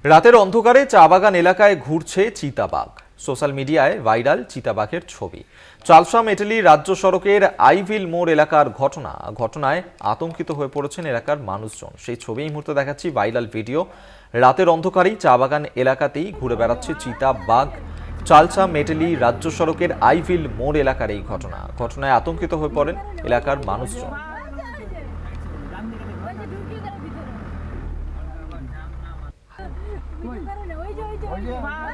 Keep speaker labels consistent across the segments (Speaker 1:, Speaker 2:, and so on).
Speaker 1: রাতের অন্ধকারে চা বাগান এলাকায় ঘুরছে চিতাবাঘ। সোশ্যাল মিডিয়ায় ভাইরাল চিতাবাঘের ছবি। চালসা মেটেলি রাজ্য সড়কের আইভিল মোড় এলাকার ঘটনায় আতঙ্কিত হয়ে পড়েছেন এলাকার মানুষজন। সেই ছবি এই মুহূর্তে দেখাচ্ছি, ভাইরাল ভিডিও। রাতের অন্ধকারেই চা বাগান এলাকাতেই ঘুরে বেড়াচ্ছে চিতাবাঘ। চালসা মেটেলি রাজ্য সড়কের আইভিল মোড় এলাকার এই ঘটনায় আতঙ্কিত হয়ে পড়েন এলাকার মানুষজন।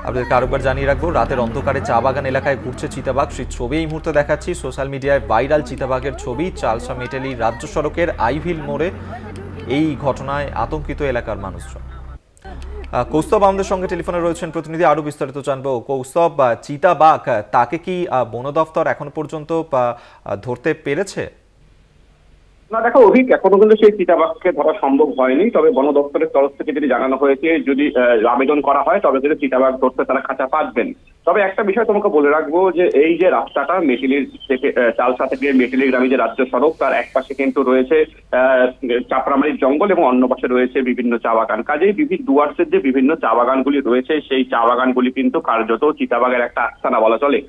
Speaker 1: আপনাদেরকে আরেকবার জানিয়ে রাখবো, রাতের অন্ধকারে চা বাগান এলাকায় ঘুরছে চিতাবাঘ। সেই ছবি এই মুহূর্তে দেখাচ্ছি। সোশ্যাল মিডিয়ায় ভাইরাল চিতাবাঘের ছবি। চালসা মেটেলি রাজ্য সড়কের আইভিল মোড়ে এই ঘটনায় আতঙ্কিত এলাকার মানুষজন। কৌস্তব আমাদের সঙ্গে টেলিফোনে রয়েছেন প্রতিনিধি, আরো বিস্তারিত জানবো। কৌস্তব, চিতাবাঘ তাকে কি বন দফতর এখন পর্যন্ত ধরতে পেরেছে?
Speaker 2: না দেখো অভিক, এখনো কিন্তু সেই চিতাবাঘকে ধরা সম্ভব হয়নি। তবে বন দপ্তরের তরফ থেকে যদি জানানো হয়েছে, যদি আবেদন করা হয় তবে কিন্তু চিতাবাঘ ধরতে তারা খাঁচা পাতবেন। তবে একটা বিষয় তোমাকে বলে রাখবো যে এই যে রাস্তাটা মেটেলির থেকে চালসা থেকে মেটেলি গ্রামে যে রাজ্য সড়ক, তার এক পাশে কিন্তু রয়েছে চাপড়ামারির জঙ্গল এবং অন্য পাশে রয়েছে বিভিন্ন চা বাগান। কাজেই ডুয়ার্সের যে বিভিন্ন চা বাগানগুলি রয়েছে, সেই চা বাগানগুলি কিন্তু কার্যত চিতাবাঘের একটা আস্তানা বলা চলে।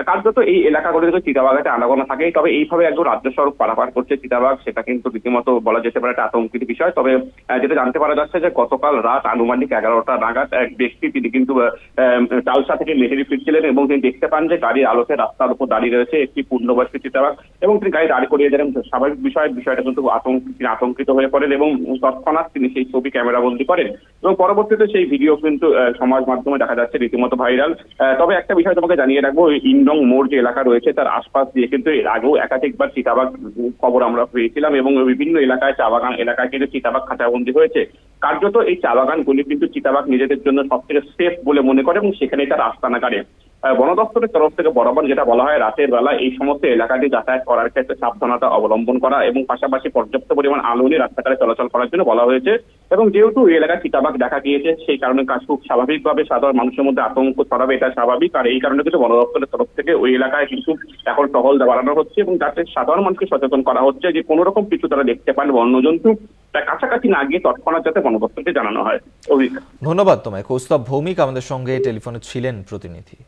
Speaker 2: কার্যত এই এলাকাগুলিতে চিতাবাঘের আনাগোনা থাকে। তবে এইভাবে একদম রাজ্য সড়ক পারাপার করছে চিতাবাঘ, সেটা কিন্তু রীতিমতো বলা যেতে পারে একটা আতঙ্কিত বিষয়। তবে যেটা জানতে পারা যাচ্ছে যে গতকাল রাত আনুমানিক 11টা নাগাদ এক ব্যক্তি, তিনি কিন্তু চালসা থেকে মেহেরি ফিরছিলেন এবং তিনি দেখতে পান যে গাড়ির আলোতে রাস্তার উপর দাঁড়িয়ে রয়েছে একটি পূর্ণবয়স্ক চিতাবাঘ এবং তিনি গাড়ি দাঁড় করিয়ে দেন। স্বাভাবিক বিষয়টা কিন্তু তিনি আতঙ্কিত হয়ে পড়েন এবং তৎক্ষণাৎ তিনি সেই ছবি ক্যামেরাবন্দি করেন এবং পরবর্তীতে সেই ভিডিও কিন্তু সমাজ মাধ্যমে দেখা যাচ্ছে রীতিমতো ভাইরাল। তবে একটা বিষয় তোমাকে জানিয়ে রাখবো, ইন্ডং মোড় যে এলাকা রয়েছে তার আশপাশ দিয়ে কিন্তু এর আগেও একাধিকবার চিতাবাঘ খবর আমরা পেয়েছিলাম এবং বিভিন্ন এলাকায় চা বাগান এলাকায় কিন্তু চিতাবাঘ খাঁচাবন্দি হয়েছে। কার্যত এই চা বাগানগুলি কিন্তু চিতাবাঘ নিজেদের জন্য সব থেকে সেফ বলে মনে করে এবং সেখানেই তার আস্তানা গাড়ে। বন দপ্তরের তরফ থেকে বরাবর যেটা বলা হয়, রাতের বেলা এই সমস্ত এলাকাটি যাতায়াত করার ক্ষেত্রে সাবধানতা অবলম্বন করা এবং পাশাপাশি পর্যাপ্ত পরিমাণ আলো নিয়ে রাস্তাঘাটে চলাচল করার জন্য বলা হয়েছে। এবং যেহেতু এই এলাকায় চিতাবাঘ দেখা গিয়েছে, সেই কারণে কাজ খুব স্বাভাবিকভাবে সাধারণ মানুষের মধ্যে আতঙ্ক ছড়াবে, এটা স্বাভাবিক। আর এই কারণে কিন্তু বন দপ্তরের তরফ থেকে ওই এলাকায় কিন্তু এখন টহল বাড়ানো হচ্ছে এবং যাতে সাধারণ মানুষকে সচেতন করা হচ্ছে যে কোনো রকম কিছু তারা দেখতে পান বন্যজন্তু, তার কাছাকাছি না গিয়ে তৎক্ষণাৎ যাতে বন দপ্তরকে জানানো হয়।
Speaker 1: ধন্যবাদ তোমায়। কৌস্তব ভৌমিক আমাদের সঙ্গে টেলিফোনে ছিলেন প্রতিনিধি।